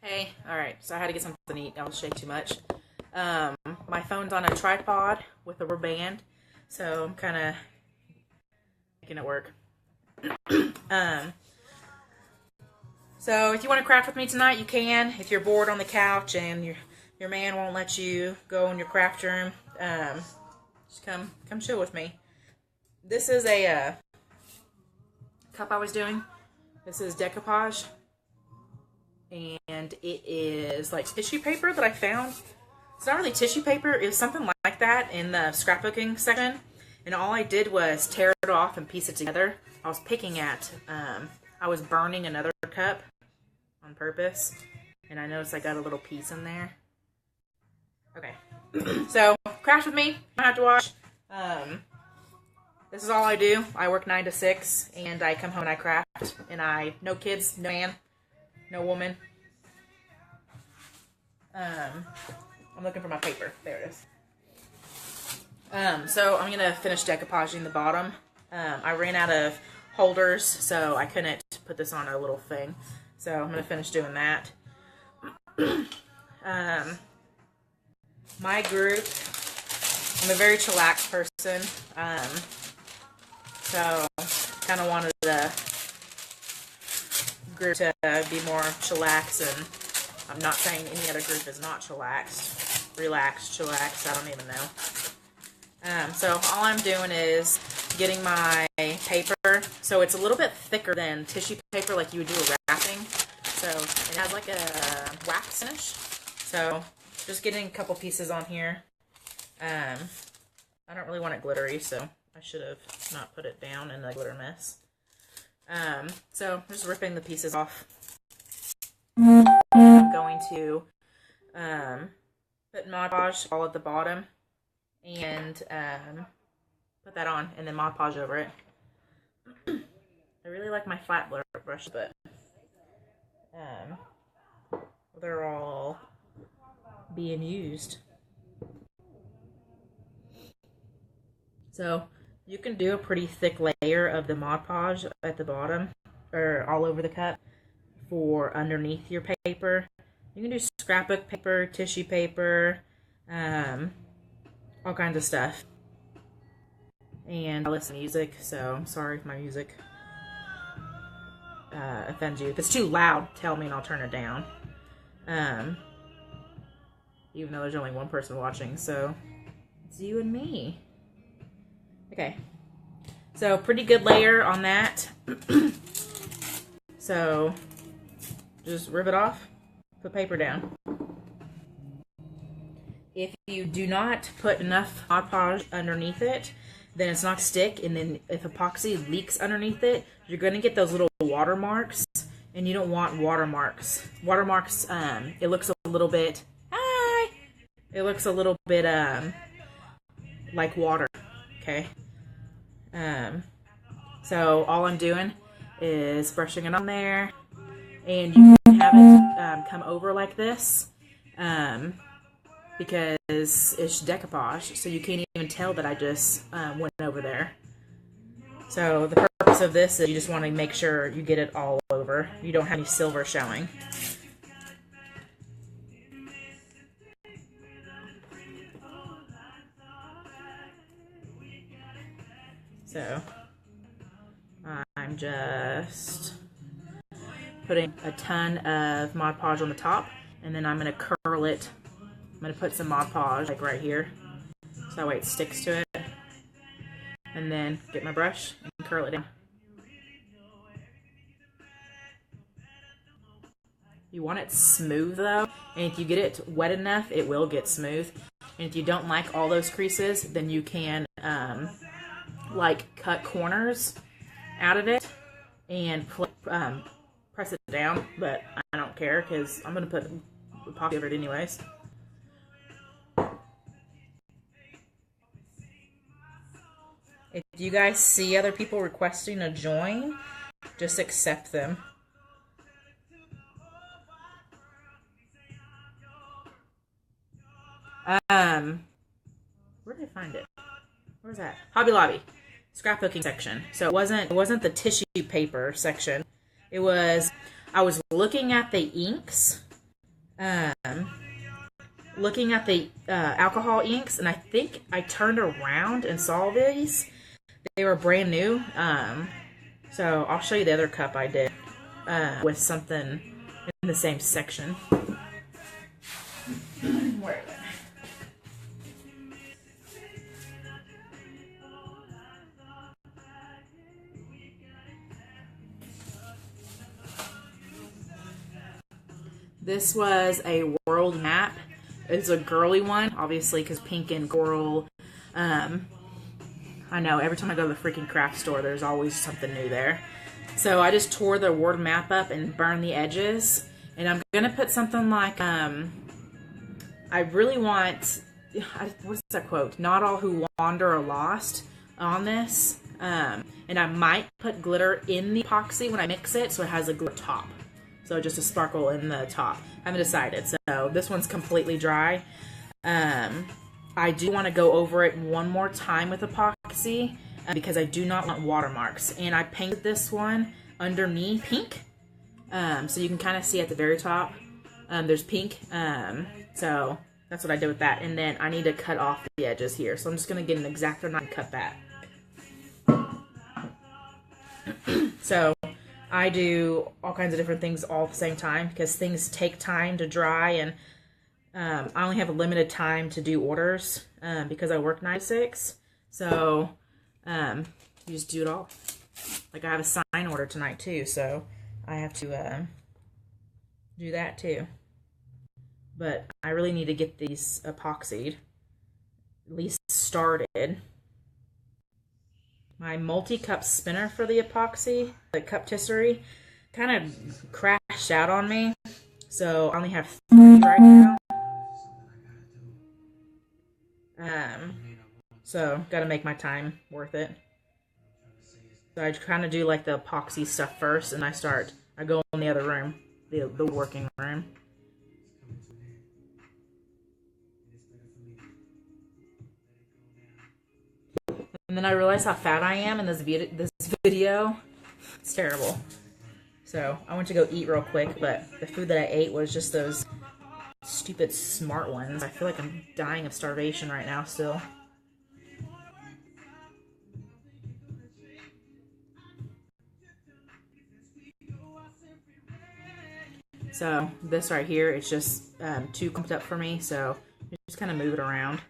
Hey, alright, so I had to get something to eat. I was shake too much. My phone's on a tripod with a rubber band, so I'm kind of making it work. So if you want to craft with me tonight, you can. If you're bored on the couch and your man won't let you go in your craft room, just come chill with me. This is a cup I was doing. This is Decoupage. And it is like tissue paper that I found. It's not really tissue paper. It was something like that in the scrapbooking section. And all I did was tear it off and piece it together. I was picking at, I was burning another cup on purpose. And I noticed I got a little piece in there. Okay. So, craft with me. I have to watch. This is all I do. I work 9 to 6. And I come home and I craft. And no kids, no man. No woman. I'm looking for my paper. There it is. So I'm going to finish decoupaging the bottom. I ran out of holders, so I couldn't put this on a little thing. So I'm going to finish doing that. My group, I'm a very chillax person. So kind of wanted to group to be more chillax, and I'm not saying any other group is not chillaxed. Relaxed, chillaxed, I don't even know. So all I'm doing is getting my paper. So it's a little bit thicker than tissue paper like you would do a wrapping. So it has like a wax finish. So just getting a couple pieces on here. I don't really want it glittery, so I should have not put it down in the glitter mess. So I'm just ripping the pieces off. I'm going to put Mod Podge all at the bottom and put that on, and then Mod Podge over it. I really like my flat brush, but they're all being used. So you can do a pretty thick layer of the Mod Podge at the bottom, or all over the cup, for underneath your paper. You can do scrapbook paper, tissue paper, all kinds of stuff. And I listen to music, so I'm sorry if my music offends you. If it's too loud, tell me and I'll turn it down. Even though there's only one person watching, so it's you and me. Okay, so pretty good layer on that. So just rip it off, put paper down. If you do not put enough Mod Podge underneath it, then it's not going to stick, and then if epoxy leaks underneath it, you're going to get those little watermarks, and you don't want watermarks. Watermarks, it looks a little bit, it looks a little bit like water. Okay, so all I'm doing is brushing it on there, and you can have it come over like this, because it's decoupage, so you can't even tell that I just went over there. So the purpose of this is you just want to make sure you get it all over. You don't have any silver showing. So I'm just putting a ton of Mod Podge on the top, and then I'm going to curl it. I'm going to put some Mod Podge like right here, so that way it sticks to it. And then get my brush and curl it down. You want it smooth though, and if you get it wet enough, it will get smooth. And if you don't like all those creases, then you can like cut corners out of it and press it down, but I don't care because I'm going to put epoxy over it anyways. If you guys see other people requesting to join, just accept them. Where did I find it? Where's that? Hobby Lobby. Scrapbooking section. So it wasn't the tissue paper section. It was, I was looking at the inks looking at the alcohol inks, and I think I turned around and saw these. They were brand new. So I'll show you the other cup I did with something in the same section. Where is it? This was a world map. It's a girly one, obviously, because pink and coral. I know, every time I go to the freaking craft store, there's always something new there. So I just tore the world map up and burned the edges. And I'm going to put something like, I really want, what's that quote? Not all who wander are lost on this. And I might put glitter in the epoxy when I mix it, so it has a glitter top. So just a sparkle in the top. I haven't decided. So this one's completely dry. I do want to go over it one more time with epoxy because I do not want watermarks. And I painted this one underneath pink. So you can kind of see at the very top, there's pink. So that's what I did with that. And then I need to cut off the edges here. So I'm just going to get an X-Acto knife and cut that. So I do all kinds of different things all at the same time because things take time to dry, and I only have a limited time to do orders because I work 9 to 6. So you just do it all. Like I have a sign order tonight too, so I have to do that too. But I really need to get these epoxied, at least started. My multi-cup spinner for the epoxy, the Cuptisserie, kind of crashed out on me. So I only have 3 right now. So got to make my time worth it. So I kind of do like the epoxy stuff first, and I go in the other room, the working room. And then I realized how fat I am in this video. It's terrible. So I went to go eat real quick, but the food that I ate was just those stupid Smart ones. I feel like I'm dying of starvation right now still. So this right here, it's just too clumped up for me, so just kind of move it around.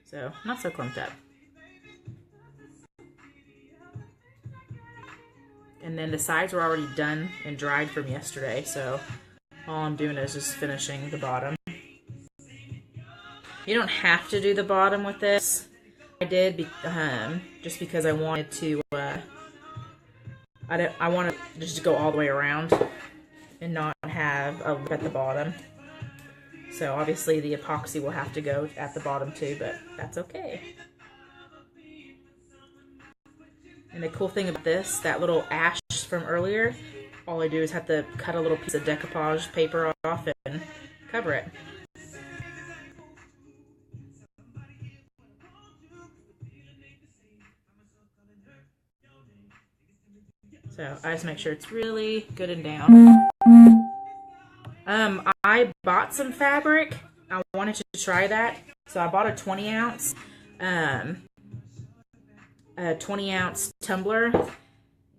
So not so clumped up. And then the sides were already done and dried from yesterday, so all I'm doing is just finishing the bottom. You don't have to do the bottom with this. I did just because I wanted to. I want to just go all the way around and not have a lip at the bottom. So obviously the epoxy will have to go at the bottom too, but that's okay. And the cool thing about this, that little ash from earlier, all I do is have to cut a little piece of decoupage paper off and cover it. So I just make sure it's really good and down. I bought some fabric. I wanted to try that. So I bought a 20 ounce. A 20-ounce tumbler,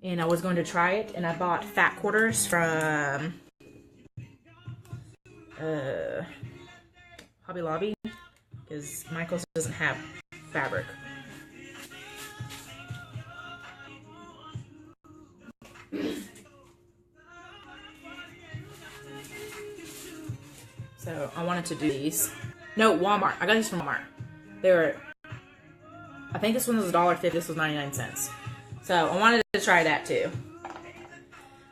and I was going to try it, and I bought fat quarters from Hobby Lobby because Michael's doesn't have fabric. So I wanted to do these. No, Walmart. I got these from Walmart. They were, I think this one was $1.50. This was 99 cents. So I wanted to try that too.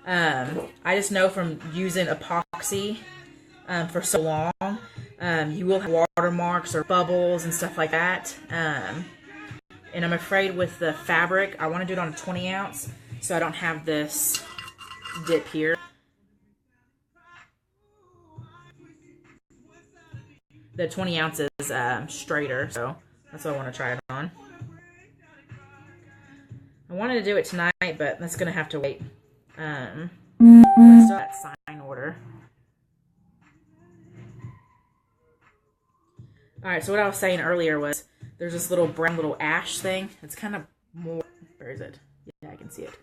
I just know from using epoxy for so long, you will have watermarks or bubbles and stuff like that. And I'm afraid with the fabric, I want to do it on a 20 ounce so I don't have this dip here. The 20 ounces straighter, so that's what I want to try it on. I wanted to do it tonight, but that's going to have to wait. I still have that sign order. Alright, so what I was saying earlier was there's this little brown little ash thing. It's kind of more, where is it? Yeah, I can see it.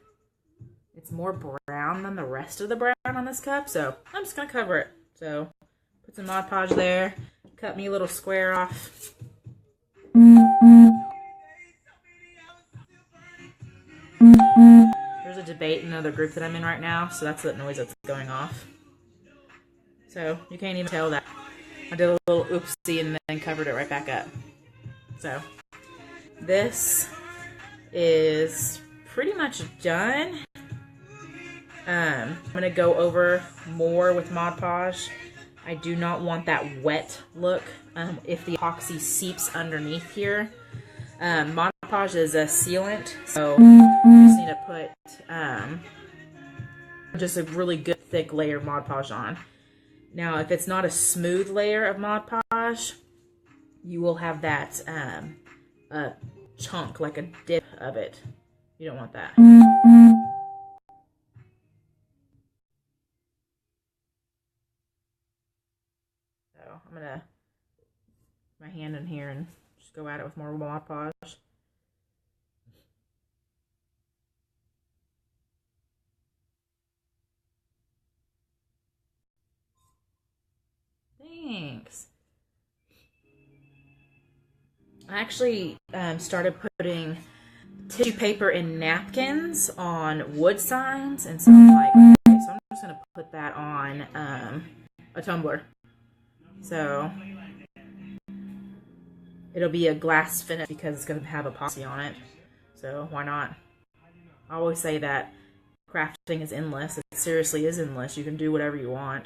It's more brown than the rest of the brown on this cup, so I'm just going to cover it. So, put some Mod Podge there, cut me a little square off. There's a debate in another group that I'm in right now, so that's the noise that's going off. So, you can't even tell that I did a little oopsie and then covered it right back up. So, this is pretty much done. I'm going to go over more with Mod Podge. I do not want that wet look if the epoxy seeps underneath here. Mod Podge is a sealant, so you just need to put just a really good thick layer of Mod Podge on. Now, if it's not a smooth layer of Mod Podge, you will have that a chunk, like a dip of it. You don't want that. So I'm gonna put my hand in here and just go at it with more Mod Podge. Thanks. I actually started putting tissue paper and napkins on wood signs, and so I'm like, okay, so I'm just going to put that on a tumbler. So it'll be a glass finish because it's going to have epoxy on it. So why not? I always say that crafting is endless. It seriously is endless. You can do whatever you want.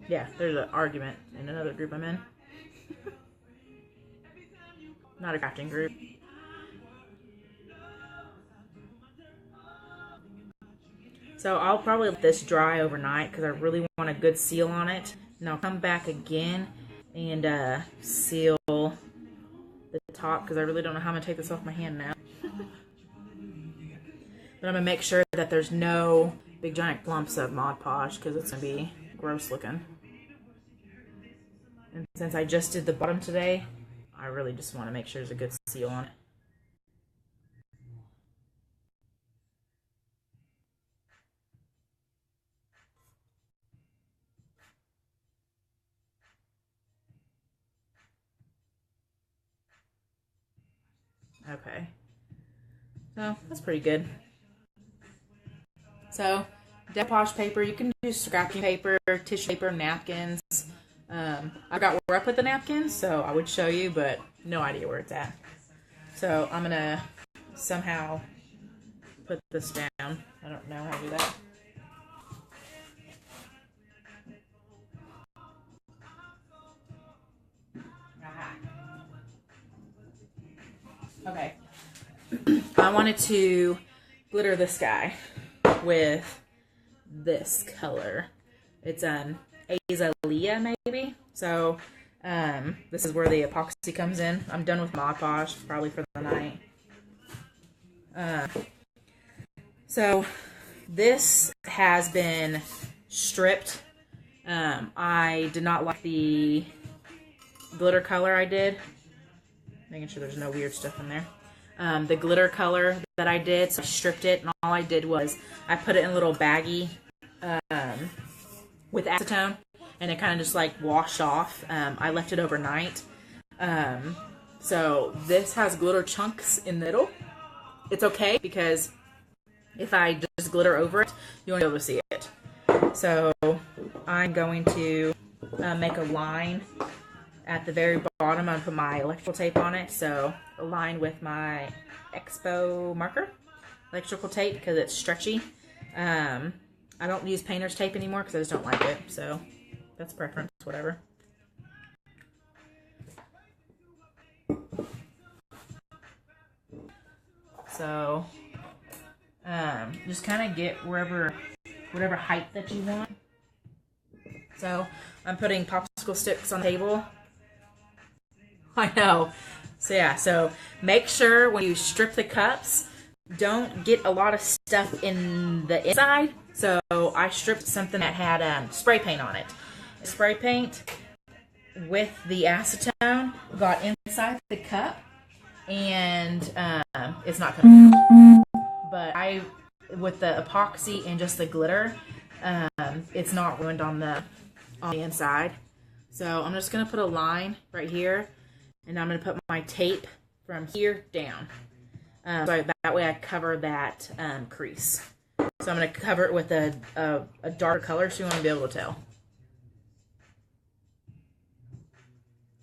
Yeah, there's an argument in another group I'm in. Not a crafting group. So I'll probably let this dry overnight because I really want a good seal on it. And I'll come back again and seal the top because I really don't know how I'm going to take this off my hand now. But I'm going to make sure that there's no big giant clumps of Mod Podge because it's going to be gross looking. And since I just did the bottom today, I really just want to make sure there's a good seal on it. Okay. So, that's pretty good. So, Decoupage paper, you can use scrapping paper, tissue paper, napkins. I forgot where I put the napkins, so I would show you, but no idea where it's at. So I'm going to somehow put this down. I don't know how to do that. Aha. Okay. I wanted to glitter this guy with this color. It's Azalea maybe. So this is where the epoxy comes in. I'm done with Mod Podge probably for the night. So this has been stripped. I did not like the glitter color I did. Making sure there's no weird stuff in there. The glitter color that I did, so I stripped it, and all I did was I put it in a little baggie with acetone, and it kind of just like washed off. I left it overnight. So this has glitter chunks in the middle. It's okay because if I just glitter over it, you won't be able to see it. So I'm going to make a line at the very bottom. I'm going to put my electrical tape on it. So a line with my Expo marker, electrical tape, because it's stretchy. I don't use painter's tape anymore because I just don't like it. So that's preference, whatever. So just kind of get whatever height that you want. So I'm putting popsicle sticks on the table. I know. So yeah, so make sure when you strip the cups don't get a lot of stuff in the inside, so I stripped something that had spray paint on it. Spray paint with the acetone got inside the cup, and it's not coming out. But with the epoxy and just the glitter, it's not ruined on the inside. So I'm just gonna put a line right here, and I'm gonna put my tape from here down. So that way I cover that crease. So I'm going to cover it with a dark color so you want to be able to tell.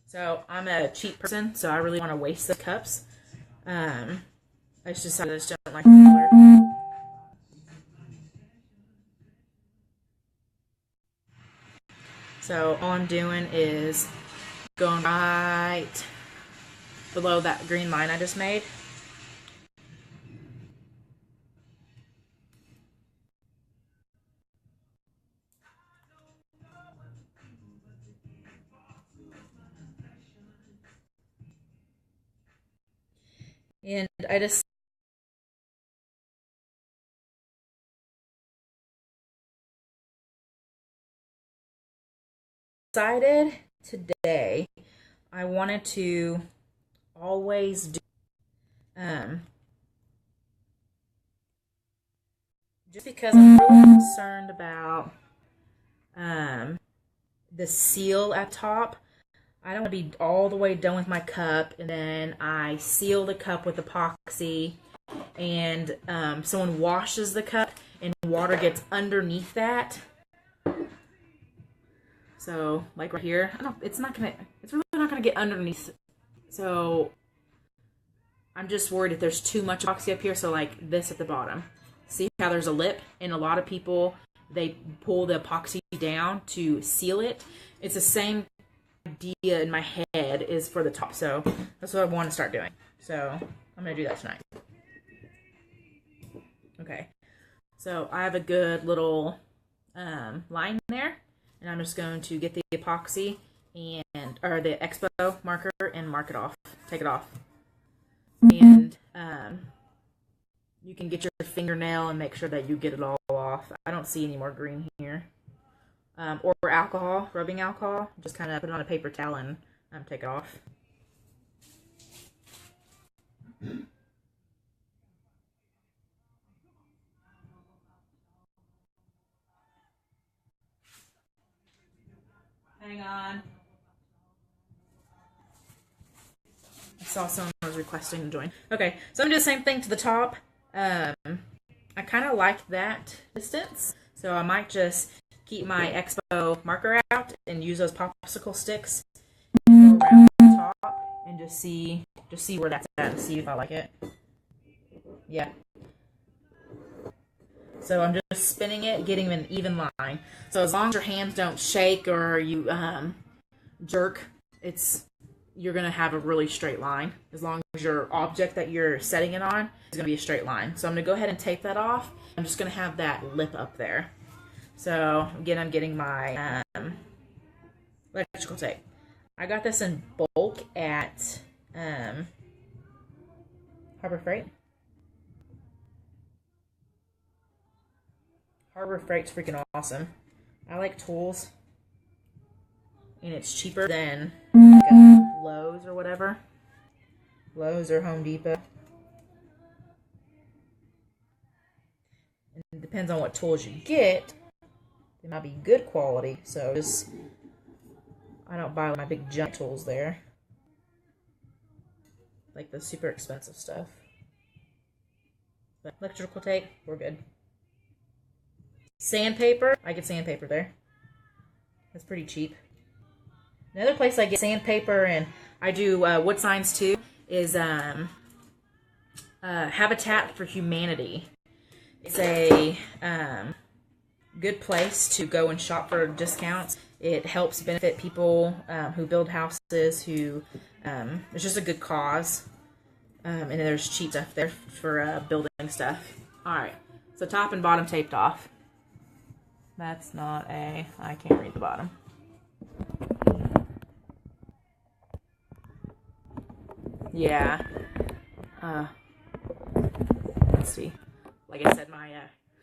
So I'm a cheap person, so I really want to waste the cups. I just decided I just don't like the color. So all I'm doing is going right below that green line I just made. And I just decided today I wanted to always do just because I'm really concerned about the seal at top. I don't want to be all the way done with my cup and then I seal the cup with epoxy and someone washes the cup and water gets underneath that. So like right here, it's really not gonna get underneath. So I'm just worried if there's too much epoxy up here. So like this at the bottom, see how there's a lip, and a lot of people, they pull the epoxy down to seal it. It's the same idea in my head is for the top, so that's what I want to start doing. So I'm gonna do that tonight. Okay, so I have a good little line there, and I'm just going to get the epoxy or the Expo marker and mark it off, take it off. And you can get your fingernail and make sure that you get it all off. I don't see any more green here. Or alcohol, rubbing alcohol. Just kind of put it on a paper towel and take it off. Hang on. I saw someone was requesting to join. Okay, so I'm going to do the same thing to the top. I kind of like that distance, so I might just keep my Expo marker out and use those popsicle sticks and go around the top and just see where that's at and see if I like it. Yeah. So I'm just spinning it, getting an even line. So as long as your hands don't shake or you jerk, you're going to have a really straight line. As long as your object that you're setting it on is going to be a straight line. So I'm going to go ahead and tape that off. I'm just going to have that lip up there. So again, I'm getting my electrical tape. I got this in bulk at Harbor Freight. Harbor Freight's freaking awesome. I like tools, and it's cheaper than like Lowe's or whatever. Lowe's or Home Depot. And it depends on what tools you get. They might be good quality, so I don't buy my big giant tools there. Like the super expensive stuff. But electrical tape, we're good. Sandpaper, I get sandpaper there. That's pretty cheap. Another place I get sandpaper, and I do wood signs too, is Habitat for Humanity. It's a good place to go and shop for discounts. It helps benefit people who build houses, who it's just a good cause. And there's cheap stuff there for building stuff. Alright, so top and bottom taped off. That's not I can't read the bottom. Yeah. Let's see. Like I said, my